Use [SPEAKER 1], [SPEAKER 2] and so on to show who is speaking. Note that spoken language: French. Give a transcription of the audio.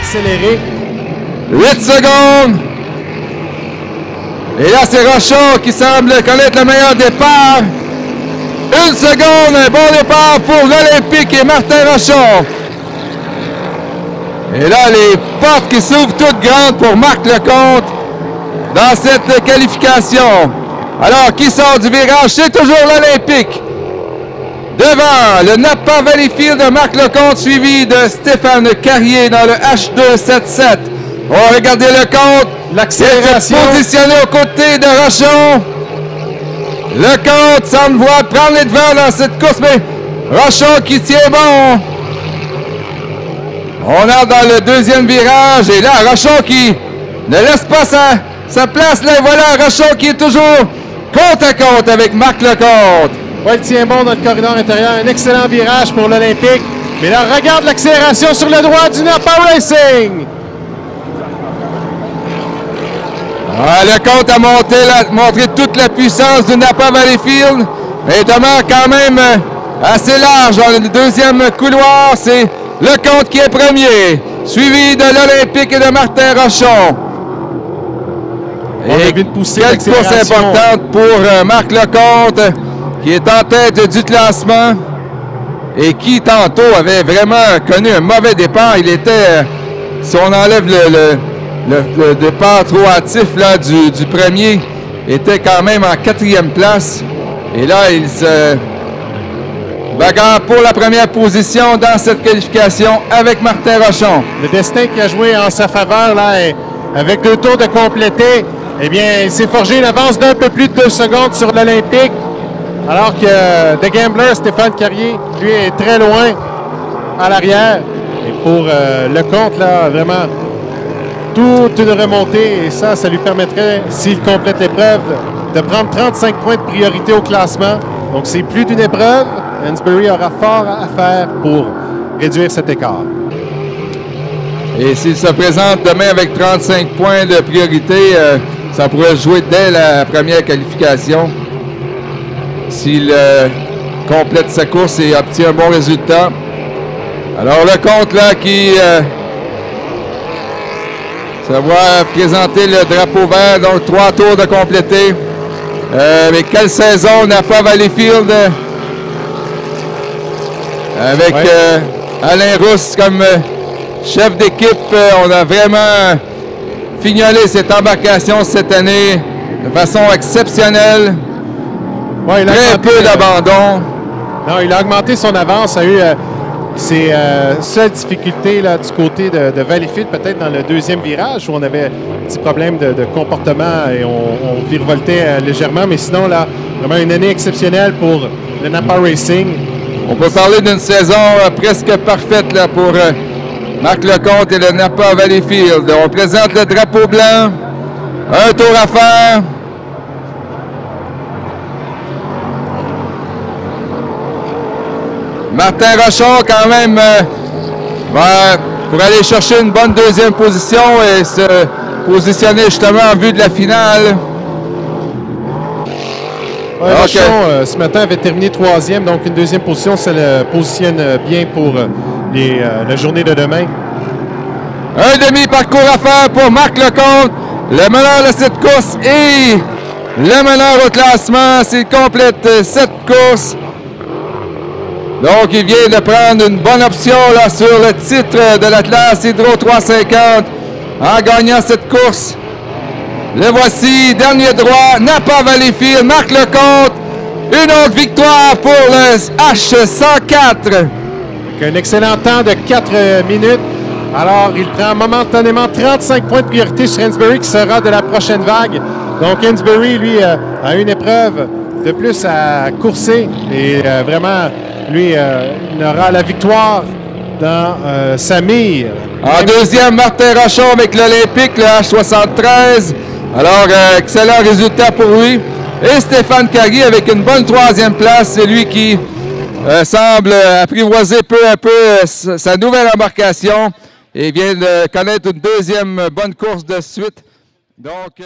[SPEAKER 1] accélérer.
[SPEAKER 2] 8 secondes. Et là, c'est Rochon qui semble connaître le meilleur départ. 1 seconde, un bon départ pour l'Olympique et Martin Rochon. Et là, les portes qui s'ouvrent toutes grandes pour Marc Lecomte dans cette qualification. Alors, qui sort du virage? C'est toujours l'Olympique. Devant le Napa Valleyfield de Marc Lecomte, suivi de Stéphane Carrier dans le H277. On va regarder Lecomte.
[SPEAKER 1] L'accélération.
[SPEAKER 2] Positionné aux côtés de Rochon. Lecomte semble vouloir prendre les devants dans cette course, mais Rochon qui tient bon. On est dans le deuxième virage et là, Rochon qui ne laisse pas sa place. Là, et voilà Rochon qui est toujours côte à côte avec Marc Lecomte.
[SPEAKER 1] Ouais, il tient bon dans le corridor intérieur. Un excellent virage pour l'Olympique. Mais là, regarde l'accélération sur le droit du Napa Racing.
[SPEAKER 2] Ah, Lecomte a montré toute la puissance du Napa Valleyfield. Et demeure quand même assez large dans le deuxième couloir. C'est Lecomte qui est premier, suivi de l'Olympique et de Martin Rochon.
[SPEAKER 1] Et quelle course
[SPEAKER 2] importante pour Marc Lecomte, qui est en tête du classement et qui, tantôt, avait vraiment connu un mauvais départ. Il était, si on enlève le départ trop hâtif là, du premier, était quand même en 4e place. Et là, il se bagarre pour la première position dans cette qualification avec Martin Rochon.
[SPEAKER 1] Le destin qui a joué en sa faveur, là, avec 2 tours de compléter, eh bien, il s'est forgé une avance d'un peu plus de 2 secondes sur l'Olympique, alors que The Gambler, Stéphane Carrier, lui, est très loin à l'arrière. Et pour Lecomte, là, vraiment, toute une remontée, et ça lui permettrait, s'il complète l'épreuve, de prendre 35 points de priorité au classement. Donc, c'est plus d'une épreuve. Hansberry aura fort à faire pour réduire cet écart.
[SPEAKER 2] Et s'il se présente demain avec 35 points de priorité, ça pourrait jouer dès la première qualification. S'il complète sa course et obtient un bon résultat. Alors, Lecomte, là, qui se voit présenter le drapeau vert, donc 3 tours de compléter. Mais quelle saison n'a pas Valleyfield avec Alain Rousse comme chef d'équipe. On a vraiment fignolé cette embarcation cette année de façon exceptionnelle.
[SPEAKER 1] Ouais,
[SPEAKER 2] très peu d'abandon.
[SPEAKER 1] Non, il a augmenté son avance, a eu ses seules difficultés là, du côté de Valleyfield, peut-être dans le deuxième virage où on avait un petit problème de comportement et on virevoltait légèrement, mais sinon, là, vraiment une année exceptionnelle pour le Napa Racing.
[SPEAKER 2] On peut parler d'une saison presque parfaite là, pour Marc Lecomte et le Napa Valleyfield. On présente le drapeau blanc. Un tour à faire. Martin Rochon, quand même, pour aller chercher une bonne deuxième position et se positionner justement en vue de la finale.
[SPEAKER 1] Ouais, Rochon, ce matin, avait terminé 3e, donc une deuxième position, ça le positionne bien pour la journée de demain.
[SPEAKER 2] Un demi-parcours à faire pour Marc Lecomte, le meneur de cette course et le meneur au classement s'il complète cette course. Donc, il vient de prendre une bonne option là, sur le titre de l'Atlas Hydro 350 en gagnant cette course. Le voici, dernier droit, Napa Valleyfield, Marc Lecomte. Une autre victoire pour le H104.
[SPEAKER 1] Avec un excellent temps de 4 minutes. Alors, il prend momentanément 35 points de priorité sur Hansberry qui sera de la prochaine vague. Donc, Hansberry, lui, a une épreuve de plus à courser et vraiment, lui, il aura la victoire dans sa mire.
[SPEAKER 2] En deuxième, Martin Rochon avec l'Olympique, le H73. Alors, excellent résultat pour lui. Et Stéphane Carrier avec une bonne 3e place. C'est lui qui semble apprivoiser peu à peu sa nouvelle embarcation et vient de connaître une deuxième bonne course de suite. Donc...